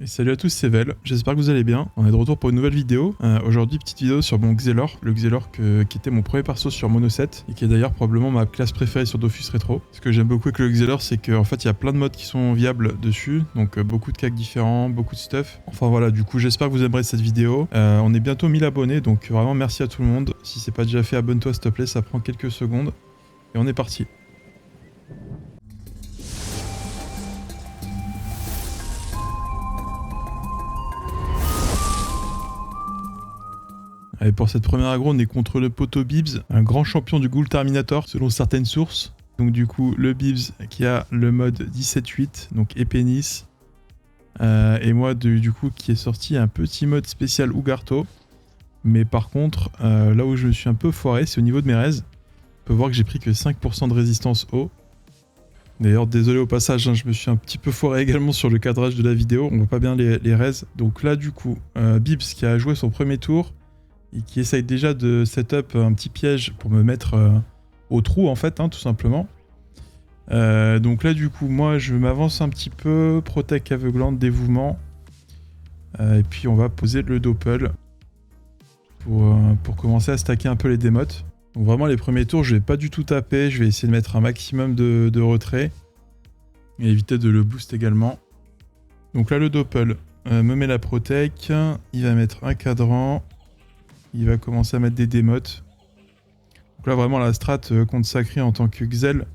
Et salut à tous, c'est Vel, j'espère que vous allez bien. On est de retour pour une nouvelle vidéo. Aujourd'hui, petite vidéo sur mon Xelor, le Xelor qui était mon premier perso sur Mono 7 et qui est d'ailleurs probablement ma classe préférée sur Dofus Retro. Ce que j'aime beaucoup avec le Xelor, c'est qu'en fait, il y a plein de modes qui sont viables dessus, donc beaucoup de cacks différents, beaucoup de stuff. Enfin voilà, du coup, j'espère que vous aimerez cette vidéo. On est bientôt 1000 abonnés, donc vraiment merci à tout le monde. Si c'est pas déjà fait, abonne-toi s'il te plaît, ça prend quelques secondes. Et on est parti. Allez, pour cette première aggro, on est contre le poteau Bibs, un grand champion du Ghoul Terminator selon certaines sources. Donc du coup, le Bibs qui a le mode 17-8, donc épénis. Et moi, du coup, qui est sorti un petit mode spécial Ougarto. Mais par contre, là où je me suis un peu foiré, c'est au niveau de mes raises. On peut voir que j'ai pris que 5% de résistance eau. D'ailleurs, désolé au passage, hein, je me suis un petit peu foiré également sur le cadrage de la vidéo. On voit pas bien les raises. Donc là, du coup, Bibs qui a joué son premier tour. Et qui essaye déjà de setup un petit piège pour me mettre au trou en fait, hein, tout simplement. Donc là du coup moi je m'avance un petit peu, protect aveuglante, dévouement. Et puis on va poser le doppel pour commencer à stacker un peu les démotes. Donc vraiment les premiers tours je vais pas du tout taper, je vais essayer de mettre un maximum de retrait. Et éviter de le boost également. Donc là le doppel me met la protect, il va mettre un cadran. Il va commencer à mettre des démotes. Donc là vraiment la strat contre Sacré en tant que Xel,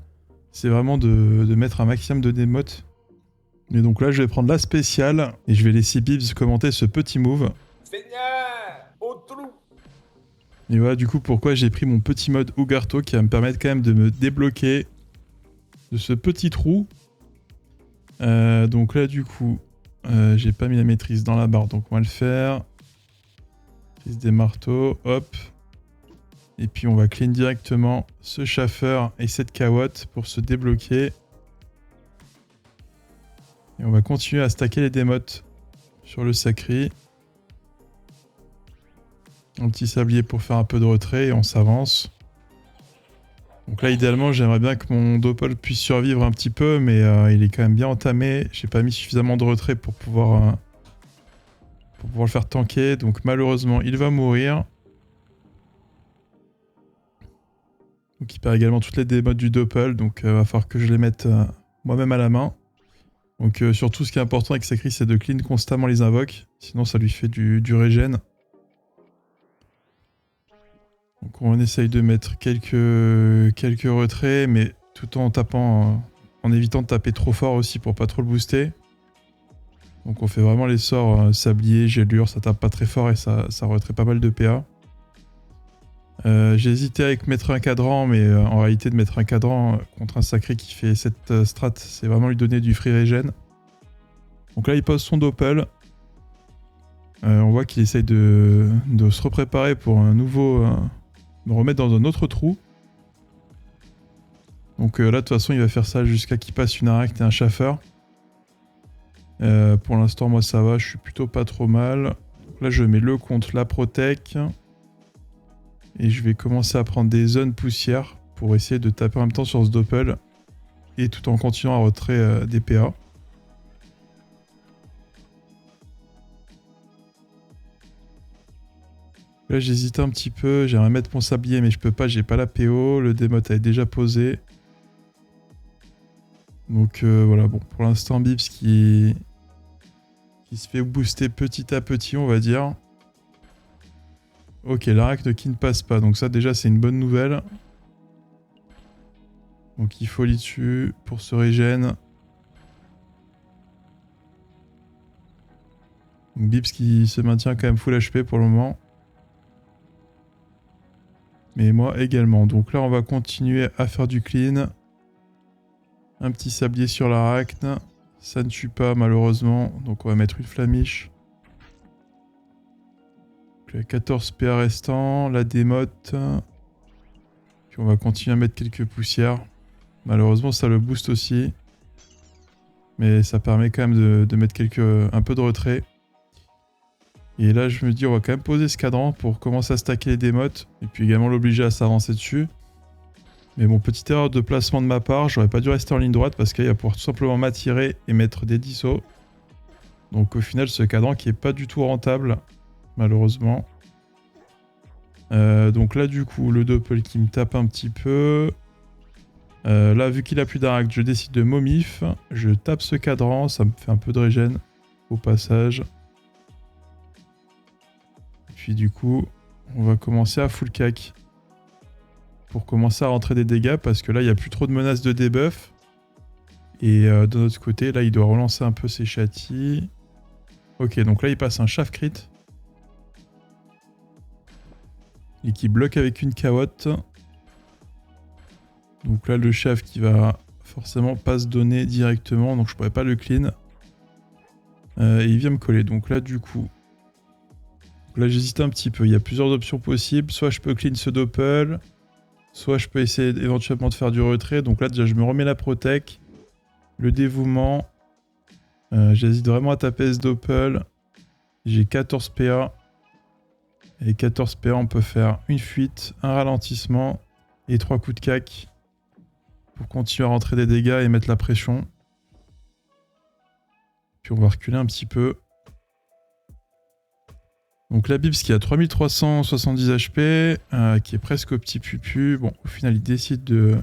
c'est vraiment de mettre un maximum de démotes. Et donc là je vais prendre la spéciale et je vais laisser Bibs commenter ce petit move. Seigneur, au trou. Et voilà du coup pourquoi j'ai pris mon petit mode Ougarto qui va me permettre quand même de me débloquer de ce petit trou. Donc là du coup j'ai pas mis la maîtrise dans la barre donc on va le faire. Des marteaux, hop. Et puis on va clean directement ce chaffer et cette cawotte pour se débloquer. Et on va continuer à stacker les démotes sur le sacré. Un petit sablier pour faire un peu de retrait et on s'avance. Donc là idéalement j'aimerais bien que mon doppel puisse survivre un petit peu mais il est quand même bien entamé. J'ai pas mis suffisamment de retrait pour pouvoir le faire tanker, donc malheureusement il va mourir. Donc il perd également toutes les démotes du doppel, donc il va falloir que je les mette moi-même à la main. Donc surtout ce qui est important avec Sacri c'est de clean constamment les invoques, sinon ça lui fait du régène. Donc on essaye de mettre quelques retraits, mais tout en tapant, en évitant de taper trop fort aussi pour pas trop le booster. Donc on fait vraiment les sorts sablier, gélure, ça tape pas très fort et ça retrait pas mal de PA. J'ai hésité avec mettre un cadran, mais en réalité de mettre un cadran contre un sacré qui fait cette strat, c'est vraiment lui donner du free regen. Donc là il pose son doppel. On voit qu'il essaye de se repréparer pour un nouveau... me remettre dans un autre trou. Donc là de toute façon il va faire ça jusqu'à qu'il passe une aracne et un chaffer. Pour l'instant moi ça va, je suis plutôt pas trop mal. Donc là je mets le contre la protec. Et je vais commencer à prendre des zones poussières pour essayer de taper en même temps sur ce doppel. Et tout en continuant à retrait des PA. Là j'hésite un petit peu, j'aimerais mettre mon sablier mais je peux pas, j'ai pas la PO, le démote est déjà posé. Donc voilà, bon, pour l'instant Bibs qui se fait booster petit à petit, on va dire. Ok, l'aracne qui ne passe pas, donc ça déjà c'est une bonne nouvelle. Donc il folie dessus pour se régène. Donc Bibs qui se maintient quand même full HP pour le moment. Mais moi également, donc là on va continuer à faire du clean. Un petit sablier sur l'arachne. Ça ne tue pas malheureusement. Donc on va mettre une flamiche. Donc, 14 PA restants. La démote. Puis on va continuer à mettre quelques poussières. Malheureusement ça le booste aussi. Mais ça permet quand même de mettre un peu de retrait. Et là je me dis on va quand même poser ce cadran pour commencer à stacker les démotes. Et puis également l'obliger à s'avancer dessus. Mais bon, petite erreur de placement de ma part, j'aurais pas dû rester en ligne droite parce qu'il va pouvoir tout simplement m'attirer et mettre des dissos. Donc au final, ce cadran qui est pas du tout rentable, malheureusement. Donc là, du coup, le Doppel qui me tape un petit peu. Là, vu qu'il a plus d'Aract, je décide de momif. Je tape ce cadran, ça me fait un peu de régène au passage. Et puis du coup, on va commencer à full cac. Pour commencer à rentrer des dégâts, parce que là, il n'y a plus trop de menaces de debuff. Et de notre côté, là, il doit relancer un peu ses châtis. Ok, donc là, il passe un chaff crit. Et qui bloque avec une cawotte. Donc là, le chaff qui va forcément pas se donner directement, donc je pourrais pas le clean. Et il vient me coller, donc là, du coup... Là, j'hésite un petit peu, il y a plusieurs options possibles. Soit je peux clean ce doppel, soit je peux essayer éventuellement de faire du retrait. Donc là, déjà, je me remets la protec. Le dévouement. J'hésite vraiment à taper ce doppel. J'ai 14 PA. Et 14 PA, on peut faire une fuite, un ralentissement et 3 coups de cac pour continuer à rentrer des dégâts et mettre la pression. Puis on va reculer un petit peu. Donc la Bibs qui a 3370 HP, qui est presque au petit pupu. Bon, au final, il décide de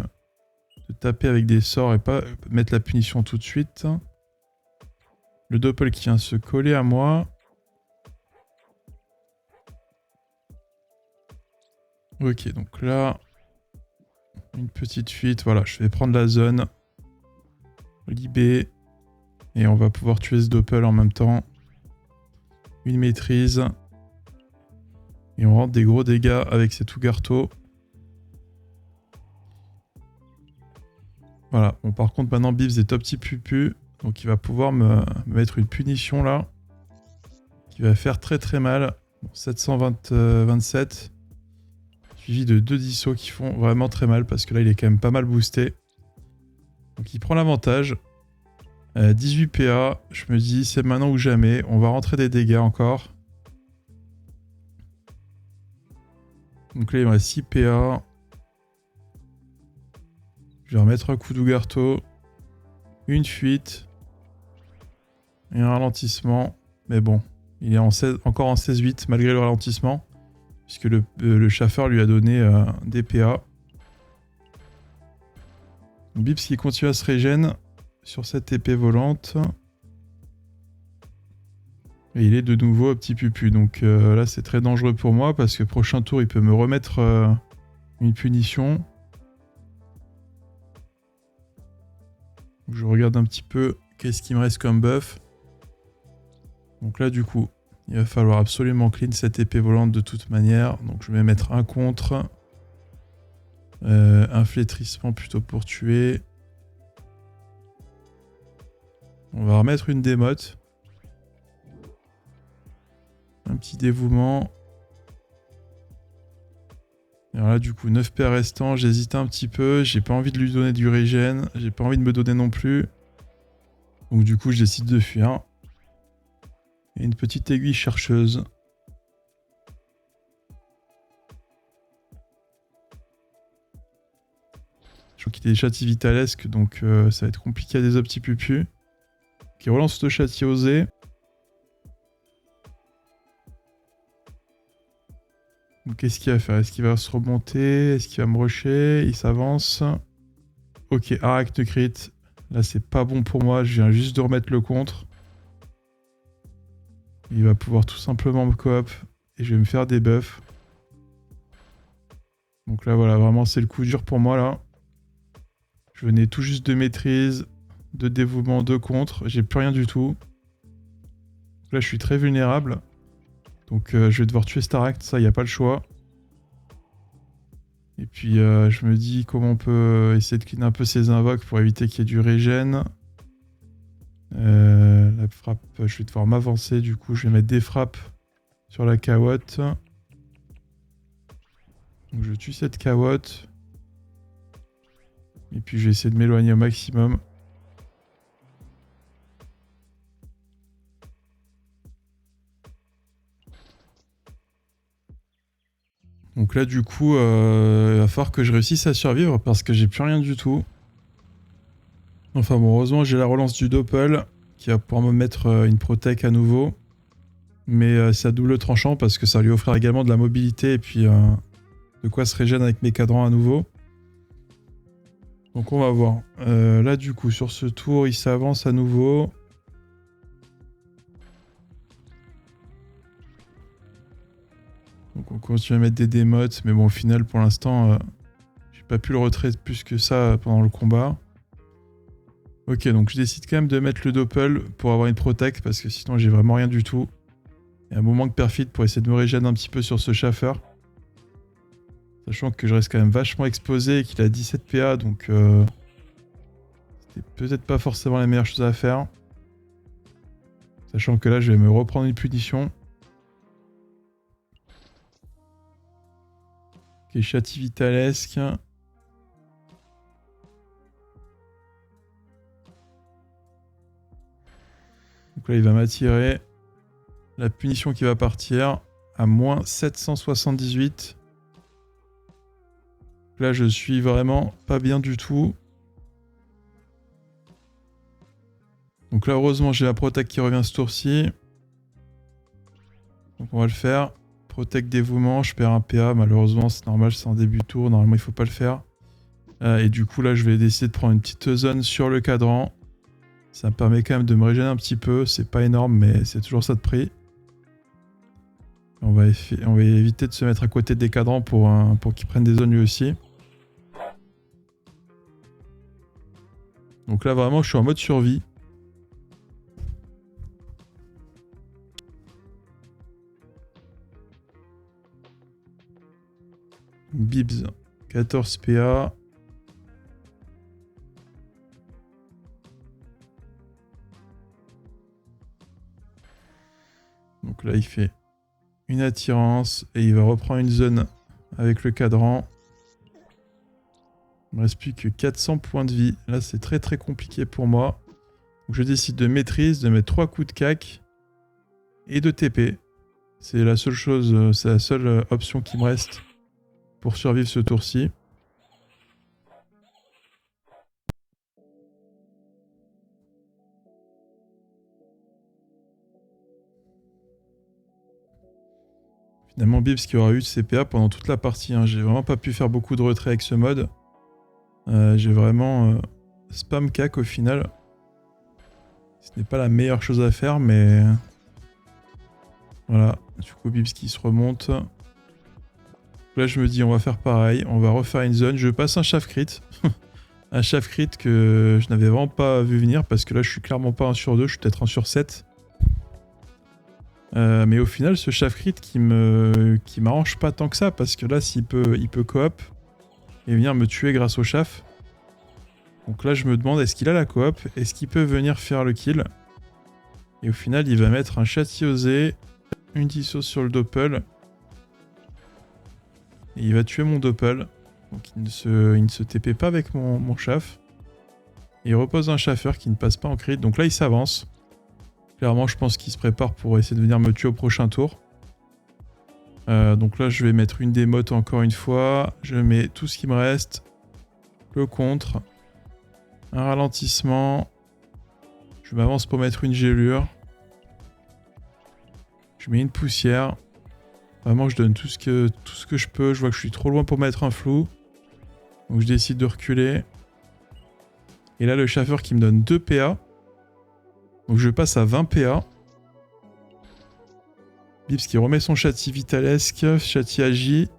taper avec des sorts et pas mettre la punition tout de suite. Le Doppel qui vient se coller à moi. Ok, donc là, une petite fuite. Voilà, je vais prendre la zone. Libé. Et on va pouvoir tuer ce Doppel en même temps. Une maîtrise. Et on rentre des gros dégâts avec cet Ougarto. Voilà, bon par contre maintenant Bibs est top petit pupu. Donc il va pouvoir me mettre une punition là. Qui va faire très très mal. Bon, 727. Suivi de 2 dissos qui font vraiment très mal parce que là il est quand même pas mal boosté. Donc il prend l'avantage. 18 PA, je me dis c'est maintenant ou jamais. On va rentrer des dégâts encore. Donc là il me reste 6 PA. Je vais remettre un coup d'Ougarto. Une fuite. Et un ralentissement. Mais bon, il est encore en 16-8 malgré le ralentissement. Puisque le chaffeur lui a donné des PA. Bibs qui continue à se régène sur cette épée volante. Et il est de nouveau au petit pupu. Donc là c'est très dangereux pour moi parce que prochain tour il peut me remettre une punition. Donc, je regarde un petit peu qu'est-ce qui me reste comme buff. Donc là du coup il va falloir absolument clean cette épée volante de toute manière. Donc je vais mettre un contre. Un flétrissement plutôt pour tuer. On va remettre une démote. Un petit dévouement. Et alors là du coup 9 paires restants, j'hésite un petit peu, j'ai pas envie de lui donner du régène, j'ai pas envie de me donner non plus. Donc du coup je décide de fuir. Et une petite aiguille chercheuse. Je crois qu'il est des châtis vitalesques, donc ça va être compliqué à des petits pupus. Qui relance le châti osé. Donc qu'est-ce qu'il va faire? Est-ce qu'il va se remonter? Est-ce qu'il va me rusher? Il s'avance. Ok, Aract crit. Là c'est pas bon pour moi, je viens juste de remettre le contre. Il va pouvoir tout simplement me coop. Et je vais me faire des buffs. Donc là voilà, vraiment c'est le coup dur pour moi là. Je venais tout juste de maîtrise, de dévouement, de contre. J'ai plus rien du tout. Là je suis très vulnérable. Donc je vais devoir tuer Staract, ça y a pas le choix. Et puis je me dis comment on peut essayer de clean un peu ses invoques pour éviter qu'il y ait du régène. La frappe, je vais devoir m'avancer, du coup je vais mettre des frappes sur la cawotte. Donc je tue cette cawotte. Et puis je vais essayer de m'éloigner au maximum. Donc là du coup, il va falloir que je réussisse à survivre parce que j'ai plus rien du tout. Enfin bon, heureusement j'ai la relance du Doppel qui va pouvoir me mettre une protec à nouveau. Mais c'est à double tranchant parce que ça va lui offrir également de la mobilité et puis de quoi se régénérer avec mes cadrans à nouveau. Donc on va voir. Là du coup sur ce tour il s'avance à nouveau. Donc on continue à mettre des démotes, mais bon au final pour l'instant j'ai pas pu le retrait plus que ça pendant le combat. Ok, donc je décide quand même de mettre le doppel pour avoir une protect parce que sinon j'ai vraiment rien du tout. Il y a un moment que perfide pour essayer de me régénérer un petit peu sur ce chauffeur. Sachant que je reste quand même vachement exposé et qu'il a 17 PA, donc c'était peut-être pas forcément la meilleure chose à faire. Sachant que là je vais me reprendre une punition. Ok, châti vitalesque. Donc là il va m'attirer. La punition qui va partir à moins 778. Là, je suis vraiment pas bien du tout. Donc là, heureusement, j'ai la protect qui revient ce tour-ci. Donc on va le faire. Protect dévouement, je perds un PA. Malheureusement, c'est normal, c'est en début de tour. Normalement, il faut pas le faire. Et du coup, là, je vais décider de prendre une petite zone sur le cadran. Ça me permet quand même de me régénérer un petit peu. C'est pas énorme, mais c'est toujours ça de prix. On va éviter de se mettre à côté des cadrans pour qu'il prenne des zones lui aussi. Donc là vraiment je suis en mode survie. Bibs 14 PA. Donc là il fait une attirance et il va reprendre une zone avec le cadran. Il me reste plus que 400 points de vie. Là c'est très très compliqué pour moi. Donc je décide de maîtrise, de mettre 3 coups de cac et de TP. C'est la seule chose, c'est la seule option qui me reste pour survivre ce tour-ci. Finalement Bibs qui aura eu de CPA pendant toute la partie. Hein. J'ai vraiment pas pu faire beaucoup de retrait avec ce mode. J'ai vraiment spam cac au final. Ce n'est pas la meilleure chose à faire, mais voilà. Du coup Bibs qui se remonte. Là je me dis on va faire pareil, on va refaire une zone. Je passe un chaff crit. Un chaff crit que je n'avais vraiment pas vu venir parce que là je suis clairement pas 1 sur 2, je suis peut-être 1 sur 7. Mais au final ce chaff crit qui m'arrange pas tant que ça parce que là il peut coop et venir me tuer grâce au chaff. Donc là je me demande est-ce qu'il a la coop, est-ce qu'il peut venir faire le kill. Et au final il va mettre un châti osé, une disso sur le doppel. Et il va tuer mon doppel. Donc il ne se TP pas avec mon chaff. Et il repose un chaffeur qui ne passe pas en crit. Donc là il s'avance. Clairement je pense qu'il se prépare pour essayer de venir me tuer au prochain tour. Donc là je vais mettre une démote encore une fois. Je mets tout ce qui me reste. Le contre. Un ralentissement. Je m'avance pour mettre une gélure. Je mets une poussière. Vraiment je donne tout ce que je peux. Je vois que je suis trop loin pour mettre un flou. Donc je décide de reculer. Et là le chaffeur qui me donne 2 PA. Donc je passe à 20 PA. Bibs qui remet son châti vitalesque, châti agi.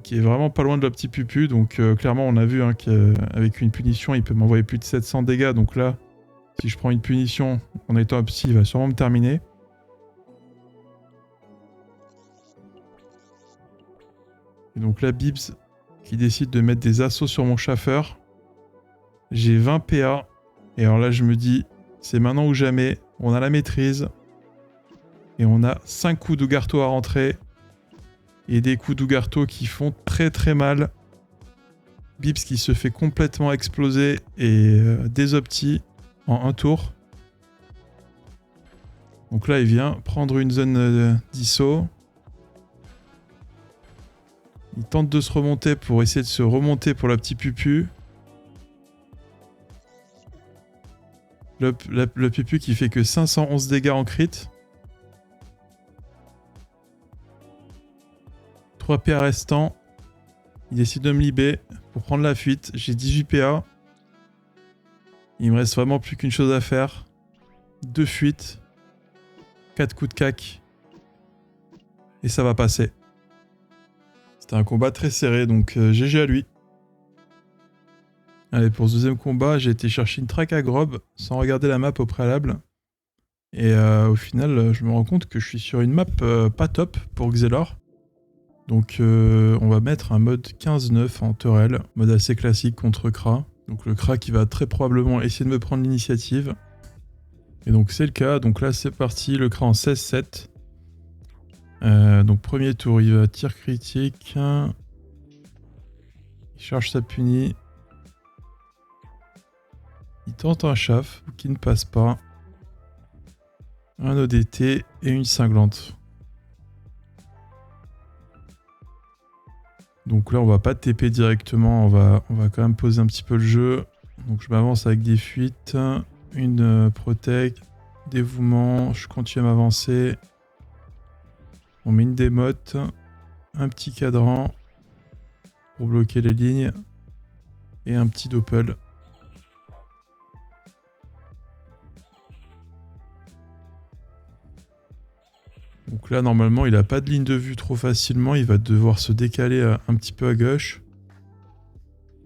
Qui est vraiment pas loin de la petite pupu. Donc clairement on a vu hein, qu'avec une punition il peut m'envoyer plus de 700 dégâts. Donc là si je prends une punition en étant un psy il va sûrement me terminer. Et donc là Bibs qui décide de mettre des assauts sur mon chaffeur. J'ai 20 PA. Et alors là je me dis c'est maintenant ou jamais. On a la maîtrise. Et on a 5 coups d'Ougarto à rentrer. Et des coups d'Ougarto qui font très très mal. Bibs qui se fait complètement exploser et désopti en un tour. Donc là il vient prendre une zone d'ISO. Il tente de se remonter pour essayer de se remonter pour la petite pupu. Le PPU qui fait que 511 dégâts en crit. 3 PA restants. Il décide de me libérer pour prendre la fuite. J'ai 18 PA. Il me reste vraiment plus qu'une chose à faire. 2 fuites. 4 coups de cac. Et ça va passer. C'était un combat très serré, donc GG à lui. Allez, pour ce deuxième combat, j'ai été chercher une track à Grob sans regarder la map au préalable. Et au final, je me rends compte que je suis sur une map pas top pour Xelor. Donc on va mettre un mode 15-9 en Turel, mode assez classique contre Kra. Donc le Kra qui va très probablement essayer de me prendre l'initiative. Et donc c'est le cas, donc là c'est parti, le Kra en 16-7. Donc premier tour, il va tir critique. Il charge sa punie. Il tente un chaff qui ne passe pas. Un ODT et une cinglante. Donc là on va pas TP directement, on va quand même poser un petit peu le jeu. Donc je m'avance avec des fuites, une protect, dévouement, je continue à m'avancer. On met une démote, un petit cadran pour bloquer les lignes et un petit doppel. Donc là, normalement, il n'a pas de ligne de vue trop facilement. Il va devoir se décaler un petit peu à gauche.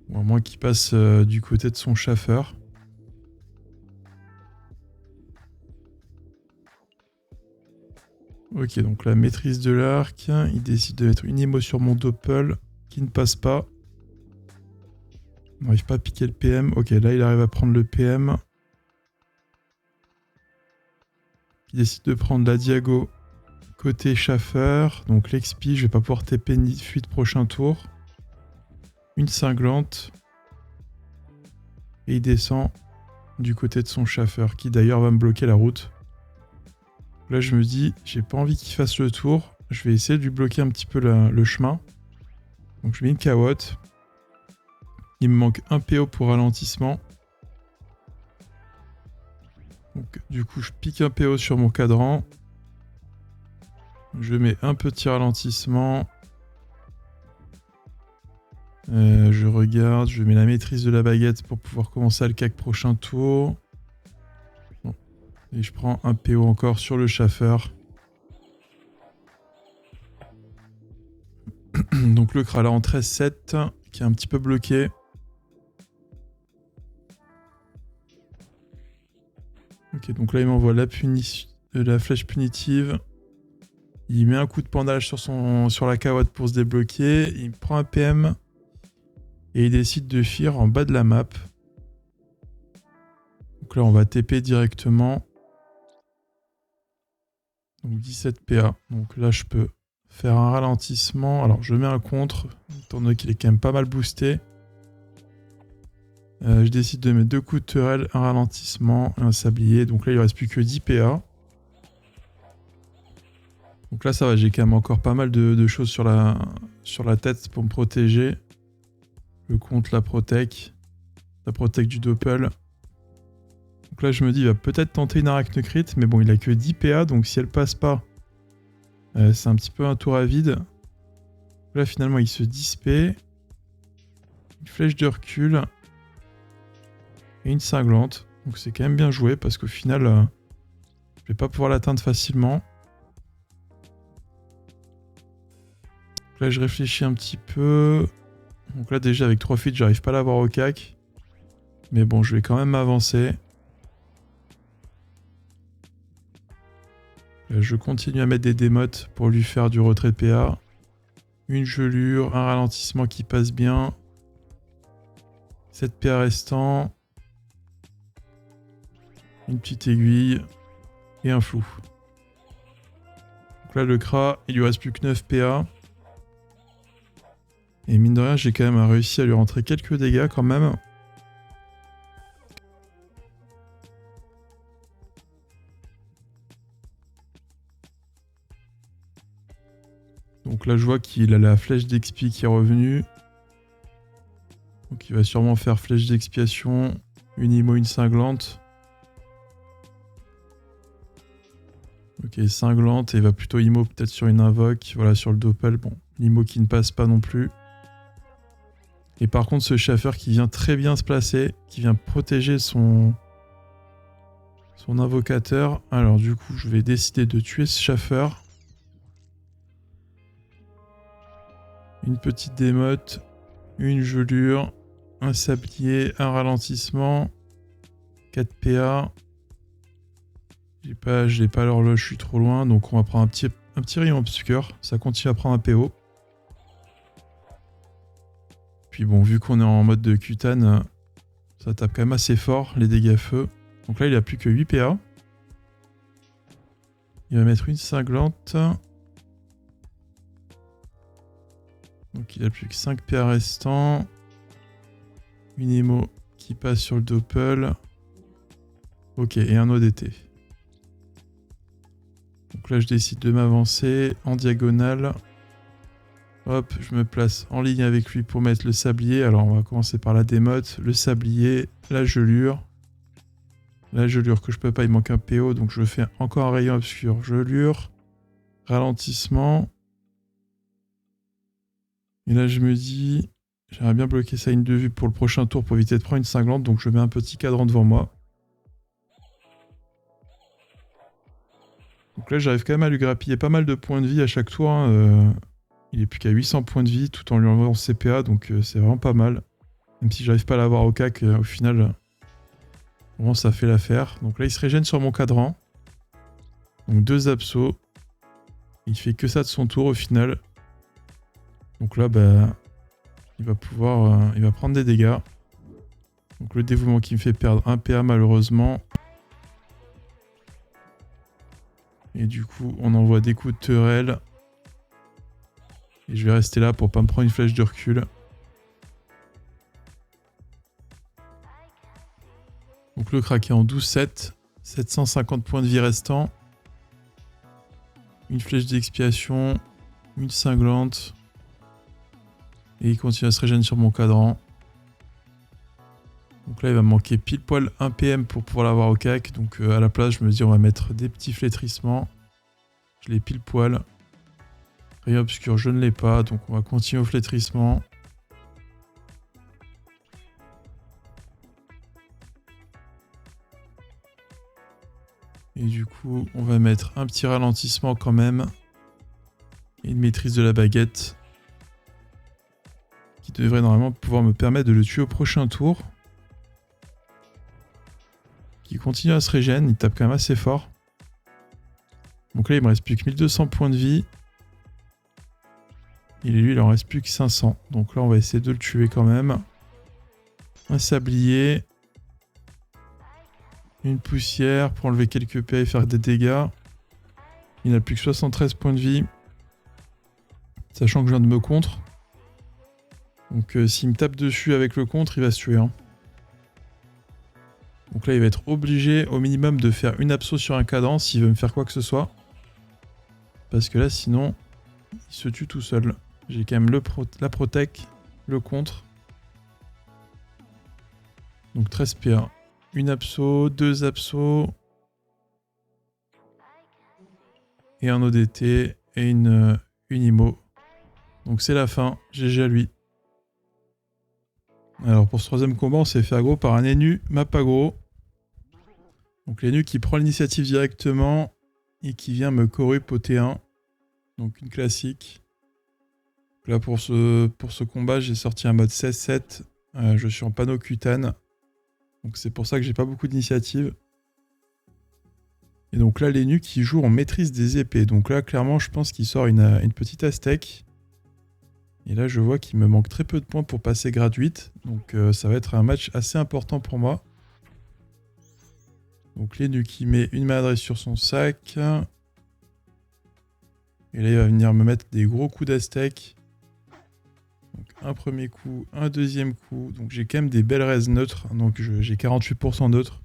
Ou à moins qu'il passe du côté de son chaffeur. Ok, donc la maîtrise de l'arc. Il décide de mettre une émo sur mon doppel qui ne passe pas. On n'arrive pas à piquer le PM. Ok, là, il arrive à prendre le PM. Il décide de prendre la diago. Côté chaffeur, donc l'XP, je vais pas pouvoir TP ni fuite prochain tour. Une cinglante. Et il descend du côté de son chaffeur, qui d'ailleurs va me bloquer la route. Là je me dis, j'ai pas envie qu'il fasse le tour. Je vais essayer de lui bloquer un petit peu le chemin. Donc je mets une cawotte. Il me manque un PO pour ralentissement. Donc du coup je pique un PO sur mon cadran. Je mets un petit ralentissement. Je regarde, je mets la maîtrise de la baguette pour pouvoir commencer à le cac prochain tour. Bon. Et je prends un PO encore sur le chaffeur. Donc le Kra là en 13-7 qui est un petit peu bloqué. Ok, donc là il m'envoie la flèche punitive. Il met un coup de pendage sur la carotte pour se débloquer. Il prend un PM. Et il décide de fuir en bas de la map. Donc là, on va TP directement. Donc 17 PA. Donc là, je peux faire un ralentissement. Alors, je mets un contre, étant donné qu'il est quand même pas mal boosté. Je décide de mettre 2 coups de turelle, un ralentissement et un sablier. Donc là, il ne reste plus que 10 PA. Donc là, ça va, j'ai quand même encore pas mal de choses sur la tête pour me protéger. Le contre, la protec du doppel. Donc là, je me dis, il va peut-être tenter une arachne crit, mais bon, il a que 10 PA, donc si elle passe pas, c'est un petit peu un tour à vide. Là, finalement, il se dispait. Une flèche de recul. Et une cinglante. Donc c'est quand même bien joué, parce qu'au final, je vais pas pouvoir l'atteindre facilement. Là, je réfléchis un petit peu. Donc là, déjà, avec 3 fuites, j'arrive pas à l'avoir au cac. Mais bon, je vais quand même m'avancer. Là, je continue à mettre des démotes pour lui faire du retrait de PA. Une gelure, un ralentissement qui passe bien. 7 PA restants. Une petite aiguille. Et un flou. Donc là, le Kra, il lui reste plus que 9 PA. Et mine de rien, j'ai quand même réussi à lui rentrer quelques dégâts quand même. Donc là, je vois qu'il a la flèche d'expi qui est revenue. Donc il va sûrement faire flèche d'expiation, une IMO, une cinglante. Ok, cinglante et il va plutôt IMO peut-être sur une invoque. Voilà, sur le doppel, bon, l'IMO qui ne passe pas non plus. Et par contre, ce Schaffer qui vient très bien se placer, qui vient protéger son invocateur. Alors du coup, je vais décider de tuer ce Schaffer. Une petite démote, une gelure, un sablier, un ralentissement, 4 PA. J'ai pas l'horloge, je suis trop loin, donc on va prendre un petit rayon obscur. Ça continue à prendre un PO. Puis bon, vu qu'on est en mode de Kutan, ça tape quand même assez fort, les dégâts feu. Donc là, il a plus que 8 PA. Il va mettre une cinglante. Donc il a plus que 5 PA restants. Une émo qui passe sur le doppel. Ok, et un ODT. Donc là, je décide de m'avancer en diagonale. Hop, je me place en ligne avec lui pour mettre le sablier. Alors, on va commencer par la démote, le sablier, la gelure. La gelure que je peux pas, il manque un PO, donc je fais encore un rayon obscur. Gelure, ralentissement. Et là, je me dis, j'aimerais bien bloquer sa ligne de vue pour le prochain tour pour éviter de prendre une cinglante, donc je mets un petit cadran devant moi. Donc là, j'arrive quand même à lui grappiller pas mal de points de vie à chaque tour. Il est plus qu'à 800 points de vie tout en lui enlevant CPA, donc c'est vraiment pas mal. Même si j'arrive pas à l'avoir au cac, au final, vraiment ça fait l'affaire. Donc là, il se régène sur mon cadran. Donc 2 absos. Il fait que ça de son tour au final. Donc là, bah, il va pouvoir, il va prendre des dégâts. Donc le dévouement qui me fait perdre un PA malheureusement. Et du coup, on envoie des coups de teurelle. Et je vais rester là pour pas me prendre une flèche de recul. Donc le craquer en 12-7. 750 points de vie restants. Une flèche d'expiation. Une cinglante. Et il continue à se régénérer sur mon cadran. Donc là, il va me manquer pile poil 1 PM pour pouvoir l'avoir au cac. Donc à la place, je me dis on va mettre des petits flétrissements. Je l'ai pile poil. Rayon obscur, je ne l'ai pas. Donc on va continuer au flétrissement. Et du coup, on va mettre un petit ralentissement quand même. Et une maîtrise de la baguette. Qui devrait normalement pouvoir me permettre de le tuer au prochain tour. Qui continue à se régénérer, il tape quand même assez fort. Donc là, il me reste plus que 1200 points de vie. Et lui, il en reste plus que 500. Donc là, on va essayer de le tuer quand même. Un sablier. Une poussière pour enlever quelques PA et faire des dégâts. Il n'a plus que 73 points de vie. Sachant que je viens de me contre. Donc s'il me tape dessus avec le contre, il va se tuer. Hein. Donc là, il va être obligé au minimum de faire une abso sur un cadran s'il veut me faire quoi que ce soit. Parce que là, sinon, il se tue tout seul. J'ai quand même la protec, le contre. Donc 13 PA. Une abso, 2 absos. Et un ODT et une IMO. Donc c'est la fin. GG à lui. Alors pour ce troisième combat, on s'est fait aggro par un Enu map aggro. Donc l'Enu qui prend l'initiative directement et qui vient me corrup au T1. Donc une classique. Donc là pour ce combat, j'ai sorti un mode 16-7. Je suis en panneau Kutan. Donc c'est pour ça que j'ai pas beaucoup d'initiative. Et donc là, l'Enu qui joue en maîtrise des épées. Donc là, clairement, je pense qu'il sort une petite Aztèque. Et là, je vois qu'il me manque très peu de points pour passer grade 8. Donc ça va être un match assez important pour moi. Donc l'Enu qui met une maladresse sur son sac. Et là, il va venir me mettre des gros coups d'Aztèque. Donc un premier coup, un deuxième coup. Donc j'ai quand même des belles raises neutres. Donc j'ai 48% neutres.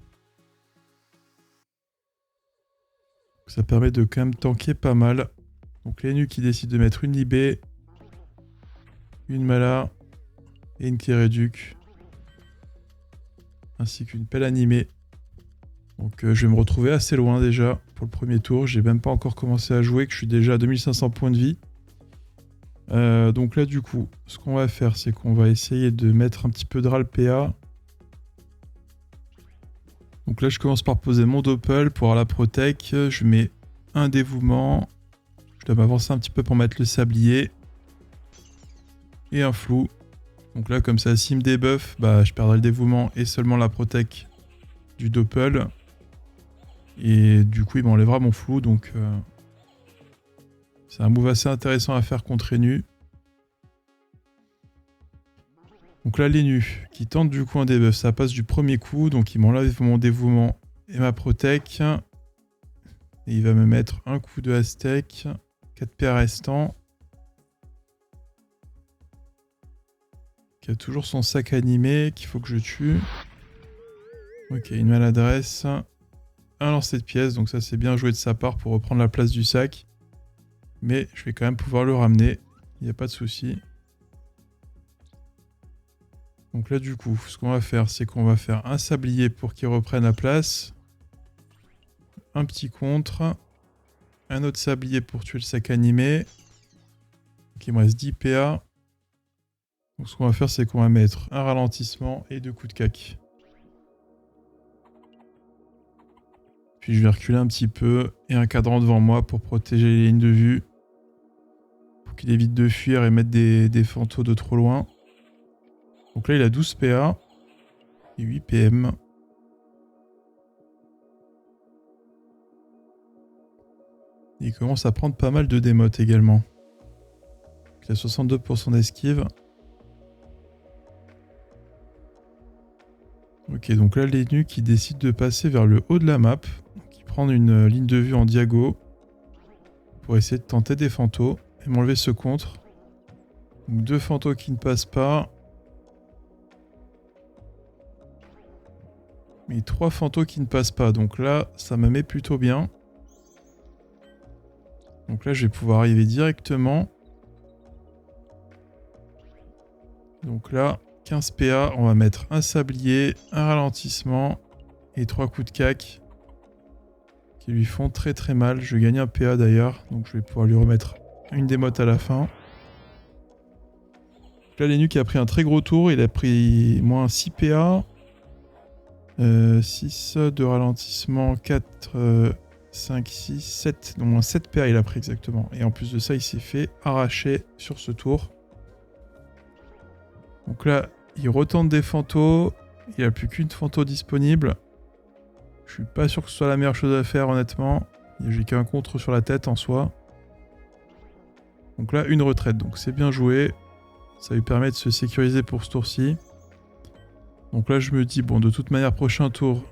Ça permet de quand même tanker pas mal. Donc l'Enu qui décide de mettre une Libé, une Mala et une Kéréduc. Ainsi qu'une pelle animée. Donc je vais me retrouver assez loin déjà pour le premier tour. J'ai même pas encore commencé à jouer, que je suis déjà à 2500 points de vie. Donc là, du coup, ce qu'on va faire, c'est qu'on va essayer de mettre un petit peu de RAL PA. Donc là, je commence par poser mon Doppel pour avoir la Protec. Je mets un dévouement. Je dois m'avancer un petit peu pour mettre le sablier. Et un flou. Donc là, comme ça, s'il me débuff, bah, je perdrai le dévouement et seulement la Protec du Doppel. Et du coup, il m'enlèvera mon flou. Donc, c'est un move assez intéressant à faire contre Enu. Donc là, l'Enu qui tente du coup un debuff, ça passe du premier coup. Donc, il m'enlève mon dévouement et ma Protec. Et il va me mettre un coup de Aztec. 4 PA restants. Qui a toujours son sac animé qu'il faut que je tue. Ok, une maladresse. Un lancer de pièces, donc ça c'est bien joué de sa part pour reprendre la place du sac. Mais je vais quand même pouvoir le ramener, il n'y a pas de souci. Donc là du coup, ce qu'on va faire, c'est qu'on va faire un sablier pour qu'il reprenne la place. Un petit contre. Un autre sablier pour tuer le sac animé. Donc il me reste 10 PA. Donc ce qu'on va faire, c'est qu'on va mettre un ralentissement et 2 coups de cac. Puis je vais reculer un petit peu et un cadran devant moi pour protéger les lignes de vue. Pour qu'il évite de fuir et mettre des fantômes de trop loin. Donc là il a 12 PA et 8 PM. Il commence à prendre pas mal de démotes également. Il a 62% d'esquive. Ok, donc là l'Enu qui décide de passer vers le haut de la map. Donc il prend une ligne de vue en diago. Pour essayer de tenter des fantômes. Et m'enlever ce contre. Donc 2 fantômes qui ne passent pas. Mais 3 fantômes qui ne passent pas. Donc là, ça me met plutôt bien. Donc là, je vais pouvoir arriver directement. Donc là, 15 PA, on va mettre un sablier, un ralentissement et 3 coups de cac qui lui font très très mal. Je gagne un PA d'ailleurs, donc je vais pouvoir lui remettre une démote à la fin. Là, l'Enu qui a pris un très gros tour, il a pris moins 6 PA. 6 de ralentissement, 4, 5, 6, 7, non moins 7 PA il a pris exactement. Et en plus de ça, il s'est fait arracher sur ce tour. Donc là, il retente des fantômes. Il n'y a plus qu'une fantôme disponible. Je suis pas sûr que ce soit la meilleure chose à faire, honnêtement. J'ai qu'un contre sur la tête en soi. Donc là, une retraite. Donc c'est bien joué. Ça lui permet de se sécuriser pour ce tour-ci. Donc là, je me dis, bon, de toute manière, prochain tour,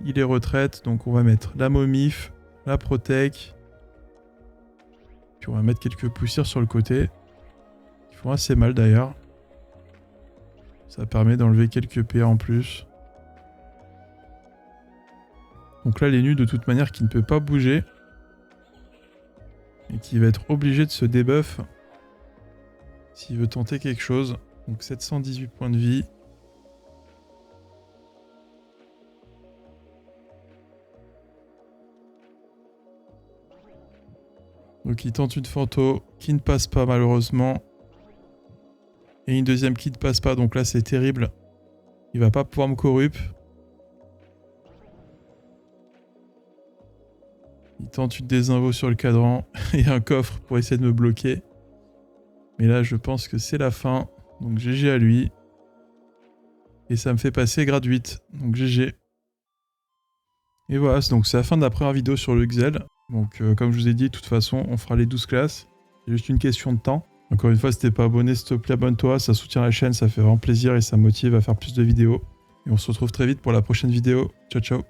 il est retraite. Donc on va mettre la momif, la protec. Puis on va mettre quelques poussières sur le côté. Qui font assez mal d'ailleurs. Ça permet d'enlever quelques PA en plus. Donc là, l'Enu, de toute manière, qui ne peut pas bouger. Et qui va être obligé de se debuff. S'il veut tenter quelque chose. Donc 718 points de vie. Donc il tente une fantôme qui ne passe pas malheureusement. Et une deuxième qui ne passe pas, donc là c'est terrible. Il va pas pouvoir me corrup. Il tente une désinvo sur le cadran et un coffre pour essayer de me bloquer. Mais là je pense que c'est la fin. Donc GG à lui. Et ça me fait passer grade 8. Donc GG. Et voilà, donc c'est la fin de la première vidéo sur le Xuel. Donc comme je vous ai dit, de toute façon on fera les 12 classes. C'est juste une question de temps. Encore une fois, si t'es pas abonné, s'il te plaît, abonne-toi, ça soutient la chaîne, ça fait vraiment plaisir et ça me motive à faire plus de vidéos. Et on se retrouve très vite pour la prochaine vidéo. Ciao, ciao.